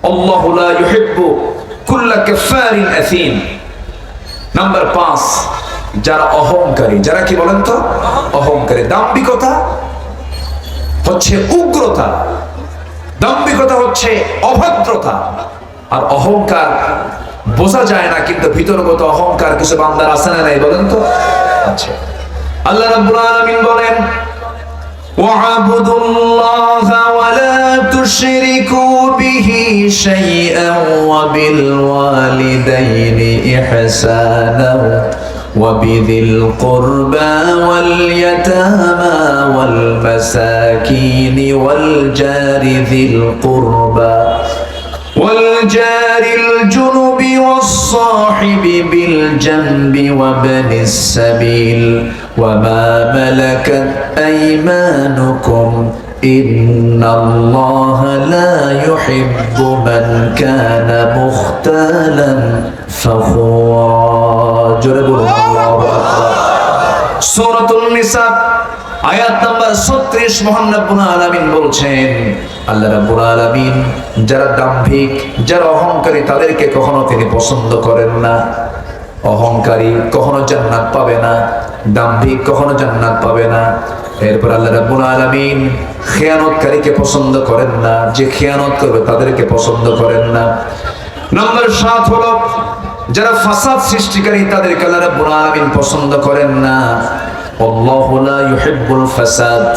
আল্লাহু লা ইউহিব্বু কুল্লা কাফারিন আথীম। নাম্বার 5 যারা অহংকারী, যারা কি বলেন তো? অহংকারী। দাম্ভিকতা হচ্ছে উগ্রতা, দাম্ভিকতা হচ্ছে অভদ্রতা, আর অহংকার বোঝা যায় না কিন্তু ভিতরগত অহংকার কিছু বান্দার আছে না নাই বলেন তো? আচ্ছা, আল্লাহ রাব্বুল আলামিন বলেন وَاعْبُدُوا اللَّهَ وَلَا تُشْرِكُوا بِهِ شَيْئًا وَبِالْوَالِدَيْنِ إِحْسَانًا وَبِذِي الْقُرْبَى وَالْيَتَامَى وَالْمَسَاكِينِ وَالْجَارِ ذِي الْقُرْبَى والجار الجنب والصاحب بالجنب وابن السبيل وما ملكت أيمانكم إن الله لا يحب من كان مختالا فخورا. جرب الله أكبر. سورة النساء আয়াত নাম্বার 36 মহান রব্বুল আলামিন বলছেন, আল্লাহ রাব্বুল আলামিন যারা দাম্ভিক, যারা অহংকারী, তাদেরকে কখনো তিনি পছন্দ করেন না। অহংকারী কখনো জান্নাত পাবে না, দাম্ভিক কখনো জান্নাত পাবে না। এরপর আল্লাহ রাব্বুল আলামিন খেয়ানতকারীকে পছন্দ করেন না, যে খেয়ানত করবে তাদেরকে পছন্দ করেন না। নাম্বার 7 হলো যারা ফাসাদ সৃষ্টিকারী, তাদেরকে আল্লাহ রাব্বুল আলামিন পছন্দ করেন না। আল্লাহু লা ইউহিব্বুল ফাসাদ।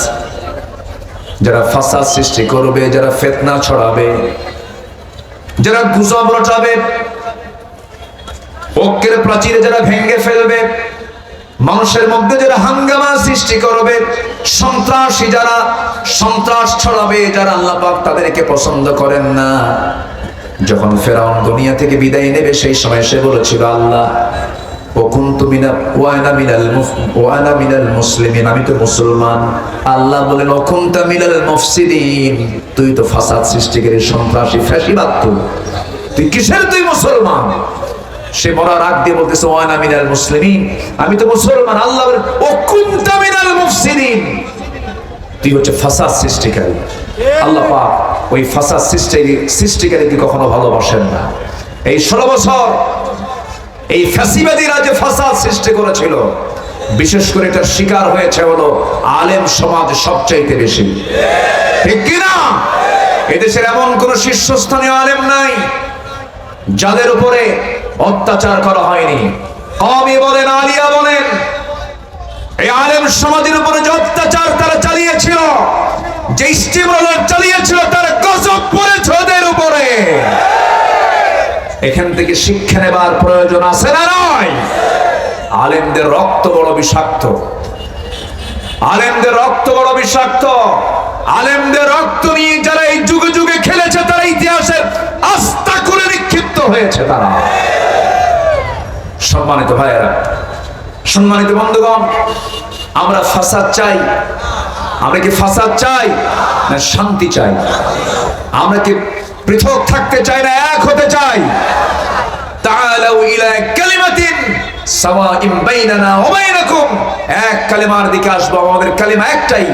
যারা ফাসাদ সৃষ্টি করবে, যারা ফিতনা ছড়াবে, যারা গুজব রটাবে, ঐক্যের প্রাচীরে যারা ভেঙে ফেলবে, মানুষের মধ্যে যারা হাঙ্গামা সৃষ্টি করবে, সন্ত্রাসী যারা সন্ত্রাস ছড়াবে, যারা আল্লাহ পাক তাদেরকে পছন্দ করেন না। যখন ফেরাউন দুনিয়া থেকে বিদায় নেবে, সেই সময় সে বলেছিল আল্লাহ আমি তো মুসলমান। আল্লাহ বলেন তুই তো ফাসাদ সৃষ্টিকারী, সন্ত্রাসী, ফ্যাসিবাদ। তুই কিসের তুই মুসলমান? সে মরার আগ দিয়ে বলতেছে ওয়ানা মিনাল মুসলিমিন, আমি তো মুসলমান। আল্লাহ বলেন ও কুনতা মিনাল মুফসিদিন, তুই হচ্ছে ফাসাদ সৃষ্টিকারী। আল্লাহ পাক ওই ফাসাদ সৃষ্টিকারীকে কখনো ভালোবাসেন না। এই 16 বছর এই ফ্যাসিবাদীরা যে ফাসাদ সৃষ্টি করেছিল, বিশেষ করে এটার শিকার হয়েছে হলো আলেম সমাজ সবচাইতে বেশি, ঠিক কিনা? এদেশের এমন কোন শীর্ষস্থানীয় আলেম নাই যাদের উপরে অত্যাচার করা হয়নি। কওমি বলেন, আলিয়া বলেন, এই আলেম সমাজের উপরে যে অত্যাচার তারা চালিয়েছিল, যে স্টিমরোলার চালিয়েছিল, তার গজব পড়েছে ওদের উপরে। এখান থেকে শিক্ষা নেবার প্রয়োজন আছে না নয়? আলেমদের রক্ত বড় বিষাক্ত, আলেমদের রক্ত বড় বিষাক্ত। আলেমদের রক্ত নিয়ে যারা এই যুগে যুগে খেলেছে, তারা ইতিহাসের আস্থা করে নিক্ষিপ্ত হয়েছে তারা। সম্মানিত ভাইয়েরা, সম্মানিত বন্ধুগণ, আমরা ফাসাদ চাই? আমরা কি ফাসাদ চাই না শান্তি চাই? আমরা কি পৃথক থাকতে চাই না এক হতে চাই? তাআলাউ ইলা কালিমাতিন সাওয়াইন বাইনানা ওয়া বাইনাকুম, এক কালিমার দিকে আসবো, আমাদের কালিমা একটাই।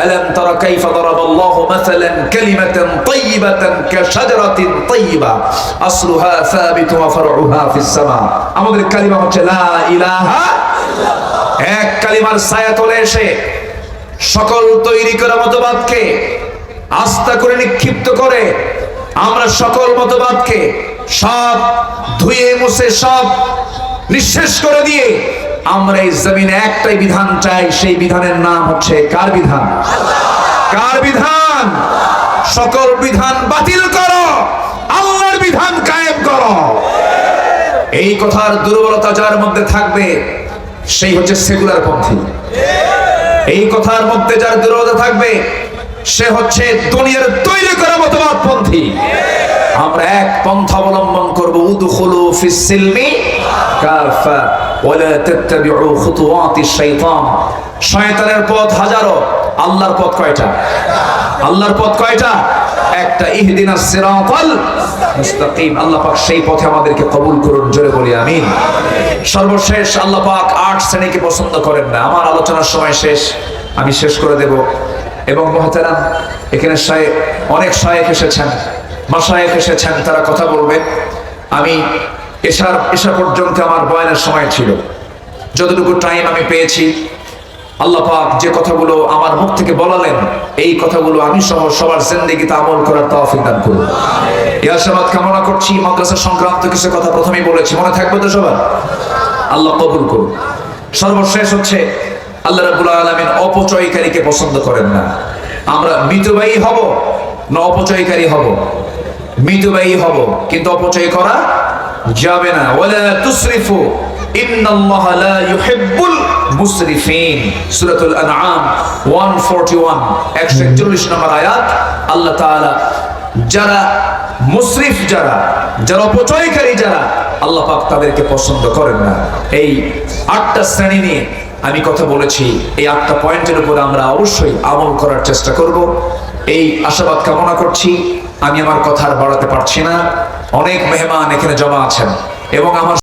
আলাম তারা কাইফা দারাবাল্লাহু মাসালান কালিমাতান তাইয়িবাতান কাশাজারাতিন তাইয়িবা আসলুহা সাবিতু ওয়া ফারউহা ফিস সামা। আমাদের কালিমা হচ্ছে লা ইলাহা ইল্লাল্লাহ। এক কালিমার ছায়া তলে এসে সকল তৈরি করা মতবাদকে আস্থা করে নিক্ষিপ্ত করে আমরা সকল মতবাদকে সব ধুয়ে মুছে সব নিঃশেষ করে দিয়ে আমরা এই জমিনে একটাই বিধান চাই। সেই বিধানের নাম হচ্ছে কার বিধান? কার বিধান? সকল বিধান বাতিল করো, আল্লাহর বিধান কায়েম করো। এই কথার দুর্বলতা যার মধ্যে থাকবে সেই হচ্ছে সেকুলার পন্থী। এই কথার মধ্যে যার দুর্বলতা থাকবে সে হচ্ছে দুনিয়ার তৈরি করা মতবাদ পন্থী। আমরা এক পন্থা অবলম্বন করব, উদখুলু ফিস সিলমি কাফা ওয়ালা তাত্তাবিউ খুতুওয়াতিশ শাইতান। শয়তানের পথ হাজারো, আল্লাহর পথ কয়টা? আল্লাহর পথ কয়টা? একটা। ইহদিনাস সিরাতাল মুস্তাকিম। আল্লাহ পাক সেই পথে আমাদেরকে কবুল করুন, জোরে বলি আমিন। সর্বশেষ, আল্লাহ পাক 8 শ্রেণীকে পছন্দ করেন না। আমার আলোচনার সময় শেষ, আমি শেষ করে দেব। এবং মুহতারাম, এখানে অনেক শায়েখ এসেছেন, মাশায়েখ এসেছেন, তারা কথা বলবে। আমি এশা পর্যন্ত আমার বয়ানের সময় ছিল। যতটুকু টাইম আমি পেয়েছি, আল্লাহ পাক যে কথাগুলো আমার মুখ থেকে বলালেন, এই কথাগুলো আমি সহ সবার জিন্দেগিতে আমল করার তৌফিক দান করুন। এই আশাবাদ কামনা করছি। মাদ্রাসা সংক্রান্ত কিছু কথা প্রথমেই বলেছি, মনে থাকবে তো সবার? আল্লাহ কবুল করুন। সর্বশেষ হচ্ছে, আল্লাহ রাব্বুল আলামিন অপচয়কারীকে পছন্দ করেন না। আমরা মিতব্যয়ী হব না অপচয়কারী হব? মিতব্যয়ী হব, কিন্তু অপচয় করা যাবে না। ওয়ালা তুসরিফু ইন্নাল্লাহা লা ইউহিব্বুল মুসরিফিন। সূরাতুল আনআম 141 141 নম্বর আয়াত। আল্লাহ তাআলা যারা মুসরিফ, যারা অপচয়কারী, আল্লাহ পাক তাদেরকে পছন্দ করেন না। এই 8টা শ্রেণী নিয়ে আমি কথা বলেছি। এই 8টা পয়েন্টের উপর আমরা অবশ্যই আমল করার চেষ্টা করব, এই আশাবাদ কামনা করছি। আমি আমার কথা আর বাড়াতে পারছি না। অনেক মেহমান এখানে জমা আছেন এবং আমার